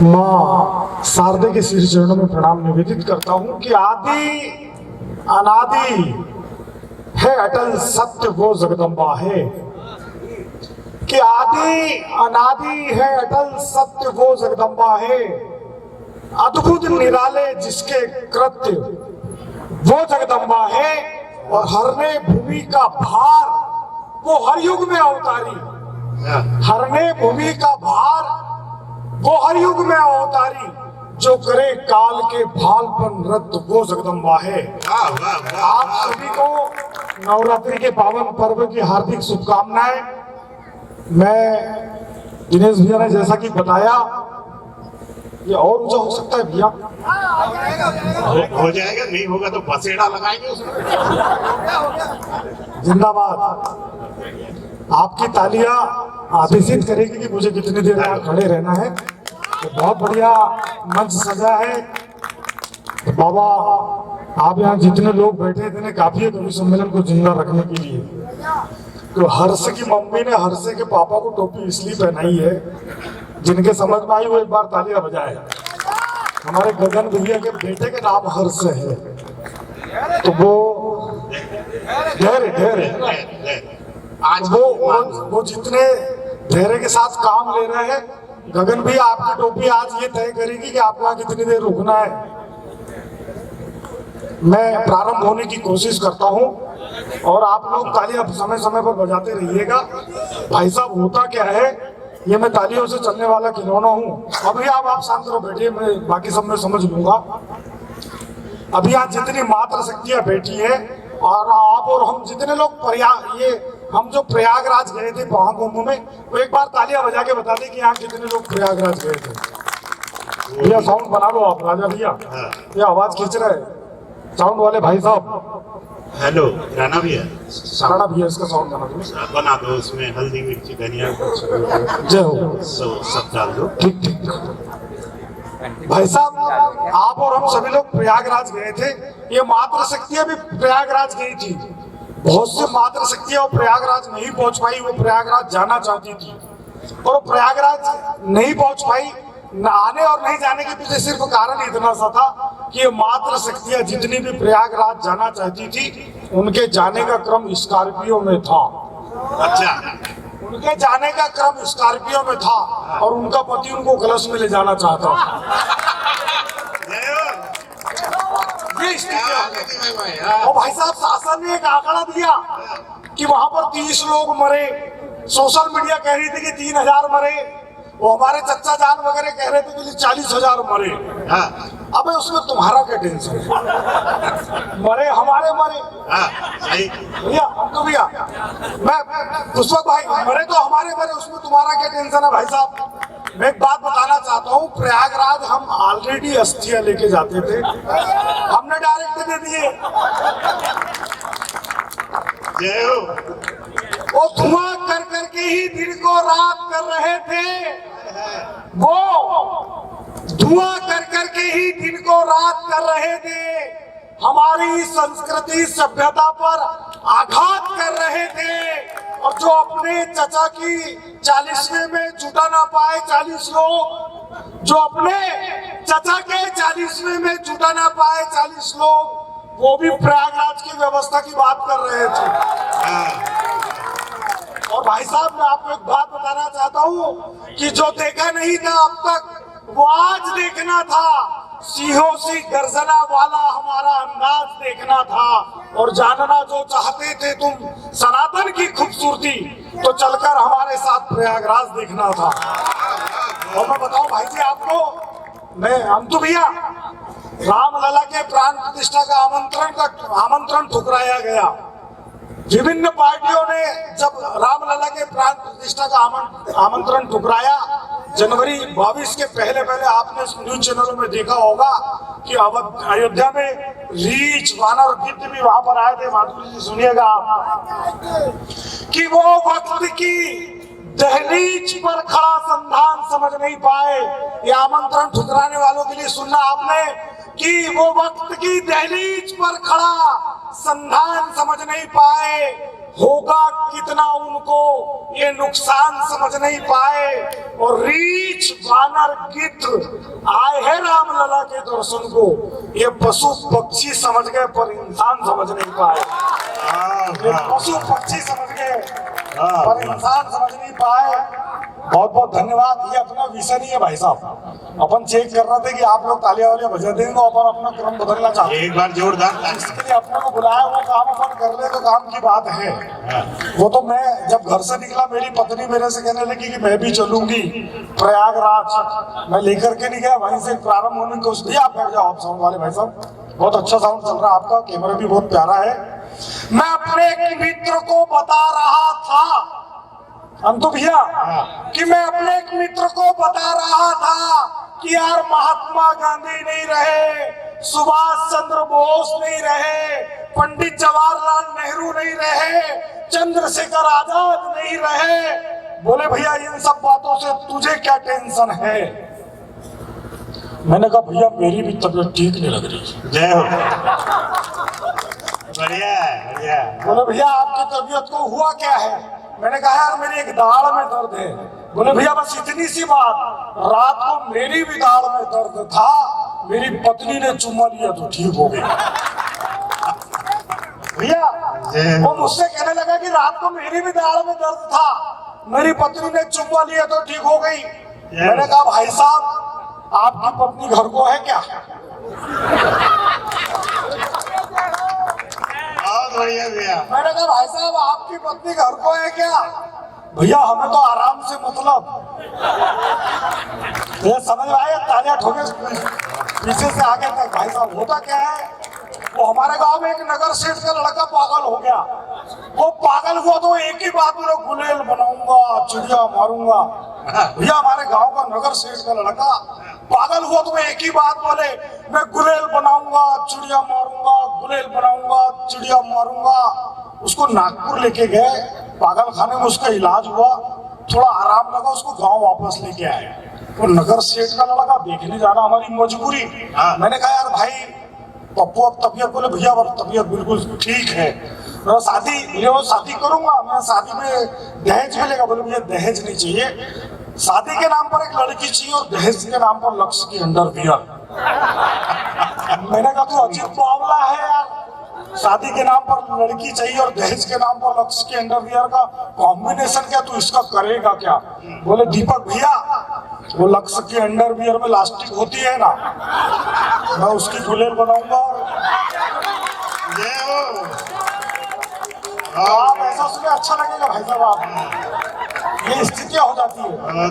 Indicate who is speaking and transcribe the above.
Speaker 1: माँ शारदे के श्री चरणों में प्रणाम निवेदित करता हूँ कि आदि अनादि है अटल सत्य वो जगदम्बा है, कि आदि अनादि है अटल सत्य वो जगदम्बा है, अद्भुत निराले जिसके कृत्य वो जगदम्बा है, और हरने भूमि का भार वो हर युग में अवतारी, हरने भूमि का भार वो हर युग में अवतारी, जो करे काल के भाल पर नृत्य वो जगदम्बा है। आप सभी को नवरात्रि के पावन पर्व की हार्दिक शुभकामनाएं। मैं दिनेश भैया ने जैसा कि बताया, ये और ऊंचा हो सकता है भैया?
Speaker 2: हो जाएगा, नहीं होगा तो बसेड़ा लगाएंगे उसमें।
Speaker 1: जिंदाबाद। आपकी तालियां आदेशित करेगी कि मुझे कितनी देर यहाँ खड़े रहना है। तो बहुत बढ़िया मंच सजा है। तो बाबा, आप यहाँ जितने लोग बैठे थे, काफी है कवि सम्मेलन को जिंदा रखने के लिए। तो हर्ष की मम्मी ने हर्ष के पापा को टोपी इसलिए पहनाई है, जिनके समझ में आई वो एक बार तालियां बजाए। हमारे गगन भैया के बेटे के नाम हर्ष है, तो वो धैर्य आज वो जितने धैर्य के साथ काम ले रहे हैं, गगन भैया आपकी टोपी आज ये तय करेगी कि आपको कितनी देर रुकना है। मैं प्रारंभ होने की कोशिश करता हूं और आप लोग तालियां समय समय पर बजाते रहिएगा। भाई साहब, होता क्या है, ये मैं तालियों से चलने वाला खिलौना हूँ। अभी आप शांत रहो, बैठिए, मैं बाकी सब मैं समझ लूंगा। अभी यहाँ जितनी मात्र शक्तियां बैठी है, और आप और हम जितने लोग हम जो प्रयागराज गए थे महाकुंभ में, वो एक बार तालियां बजा के बता दें कि यहाँ कितने लोग प्रयागराज गए थे। भैया साउंड बना लो आप, राजा भैया, ये आवाज खींच रहा है साउंड वाले भाई साहब।
Speaker 2: हेलो राणा भैया,
Speaker 1: राणा भैया, इसका साउंड
Speaker 2: बना दो, उसमें हल्दी मिर्ची धनिया
Speaker 1: जय हो
Speaker 2: सब डाल दो।
Speaker 1: ठीक ठीक। भाई साहब, आप और हम सभी लोग प्रयागराज गए थे। ये मात्र शक्तियां भी प्रयागराज गई थी। बहुत से मात्र शक्तियां वो प्रयागराज नहीं पहुंच पाई, वो प्रयागराज जाना चाहती थी और वो प्रयागराज नहीं पहुंच पाई। न आने और नहीं जाने के पीछे सिर्फ कारण इतना सा था कि ये मात्र शक्तियां जितनी भी प्रयागराज जाना चाहती थी, उनके जाने का क्रम स्कॉर्पियो में था।
Speaker 2: अच्छा,
Speaker 1: उनके जाने का क्रम स्कॉर्पियो में था और उनका पति उनको कलश में ले जाना चाहता था। और भाई साहब, शासन ने एक आंकड़ा दिया कि वहां पर 30 लोग मरे। सोशल मीडिया कह रही थी कि 3000 मरे, वो हमारे चच्चा जान वगैरह कह रहे थे कि 40,000 मरे। अबे उसमें तुम्हारा क्या टेंशन है? मरे हमारे मरे भैया, हमको भैया, मैं पुष्पक भाई, मरे तो हमारे मरे, उसमें तुम्हारा क्या टेंशन है? भाई साहब, मैं एक बात बताना चाहता हूँ, प्रयागराज हम ऑलरेडी अस्थियां लेके जाते थे, हमने डायरेक्ट दे दिए। वो धुआं कर करके ही दिन को रात कर रहे थे, वो धुआं कर करके ही दिन को रात कर रहे थे, हमारी संस्कृति सभ्यता पर आघात कर रहे थे। और जो अपने चचा की 40वें में जुटा ना पाए 40 लोग, जो अपने चचा के 40वें में जुटा ना पाए 40 लोग, वो भी प्रयागराज की व्यवस्था की बात कर रहे थे। और भाई साहब, मैं आपको एक बात बताना चाहता हूँ कि जो देखा नहीं था अब तक, वो आज देखना था। सिंहों सी गर्जना वाला हमारा अंदाज देखना था, और जानना जो चाहते थे तुम सनातन की खूबसूरती, तो चलकर हमारे साथ प्रयागराज देखना था। और मैं बताऊं भाई जी आपको, हम तो भैया रामलला के प्राण प्रतिष्ठा का आमंत्रण ठुकराया गया। विभिन्न पार्टियों ने जब रामलला के प्राण प्रतिष्ठा का आमंत्रण ठुकराया, जनवरी 22 के पहले आपने न्यूज चैनलों में देखा होगा कि अयोध्या में रीछ, वानर, गिद्ध भी वहां पर आए थे। माधुरी जी सुनिएगा कि वो वक्त की दहलीज पर खड़ा संधान समझ नहीं पाए। ये आमंत्रण ठुकराने वालों के लिए सुनना आपने कि वो वक्त की दहलीज पर खड़ा संधान समझ नहीं पाए, होगा कितना उनको ये नुकसान समझ नहीं पाए। और रीछ बानर गिद्ध आए हैं रामलला के दर्शन को, ये पशु पक्षी समझ गए पर इंसान समझ नहीं पाए। ये पशु पक्षी समझ गए पर इंसान समझ नहीं पाए। बहुत बहुत धन्यवाद। ये अपना विषय नहीं है भाई साहब, अपन चेक कर रहे थे कि आप लोग तालियां वालियां बजा देंगे, अपन अपना क्रम बदलना चाहते हैं।
Speaker 2: एक बार जोरदार
Speaker 1: इसके लिए अपने को बुलाया, वो काम अपन कर ले तो काम की बात है। वो तो मैं जब घर से निकला, मेरी पत्नी मेरे से कहने लगी कि मैं भी चलूंगी प्रयागराज। मैं लेकर के नहीं गया, वहीं से प्रारंभ होने की कोशिश। आप बैठ जाओ, आप साउंड वाले भाई साहब, बहुत अच्छा साउंड चल रहा है आपका, कैमरा भी बहुत प्यारा है। मैं अपने एक मित्र को बता रहा था अंतु भैया कि मैं अपने एक मित्र को बता रहा था कि यार महात्मा गांधी नहीं रहे, सुभाष चंद्र बोस नहीं रहे, पंडित जवाहरलाल नेहरू नहीं रहे, चंद्रशेखर आजाद नहीं रहे। बोले भैया इन सब बातों से तुझे क्या टेंशन है? मैंने कहा भैया मेरी भी तबीयत ठीक नहीं लग रही।
Speaker 2: जय हो। बढ़िया है, बढ़िया है।
Speaker 1: बोले भैया आपकी तबीयत को हुआ क्या है? मैंने कहा यार मेरी एक दाढ़ में दर्द है। बोले भैया बस इतनी सी बात, रात को मेरी भी दाढ़ में दर्द था, मेरी पत्नी ने चुम्मा लिया तो ठीक हो गई। भैया वो मुझसे कहने लगा कि रात को मेरी भी दाढ़ में दर्द था, मेरी पत्नी ने चुम्मा लिया तो ठीक हो गई। मैंने कहा भाई साहब आपकी पत्नी घर को है क्या?
Speaker 2: बढ़िया भैया।
Speaker 1: मैंने कहा भाई साहब आपकी पत्नी घर को है क्या? भैया हमें तो आराम से मतलब। ये समझ में आया? तालियां ठोके पीछे से आगे तक। भाई साहब होता क्या है, वो हमारे गांव में एक नगर सेठ का लड़का पागल हो गया। वो पागल हुआ तो एक ही बात बोला, गुलेल बनाऊंगा चिड़िया मारूंगा। भैया हमारे गांव का नगर सेठ का लड़का पागल हुआ तो एक ही बात बोले, मैं गुलेल बनाऊंगा चिड़िया मारूंगा, गुलेल बनाऊंगा चिड़िया मारूंगा। उसको नागपुर लेके गए, पागल खाने में उसका इलाज हुआ, थोड़ा आराम लगा, उसको गांव वापस लेके आए। वो नगर सेठ का लड़का देखने जाना हमारी मजबूरी। मैंने कहा यार भाई पप्पू अब तबीयत, बोले भैया अब तबीयत बिल्कुल ठीक है, शादी करूंगा मैं, शादी में दहेज मिलेगा। बोले भैया दहेज नहीं चाहिए, शादी के नाम पर एक लड़की चाहिए और दहेज के नाम पर लक्ष्य की अंडरवियर। मैंने कहा तू अजीब मामला है यार, शादी के नाम पर लड़की चाहिए और दहेज के नाम पर लक्ष्य के अंडरवियर का कॉम्बिनेशन क्या, तू इसका करेगा क्या? बोले दीपक भैया वो लक्ष्य के अंडरवियर में लास्टिक होती है ना, मैं उसकी गुलेल बनाऊंगा। आप ऐसा सुने अच्छा लगेगा भाई साहब? आप ये स्थितियां हो जाती है।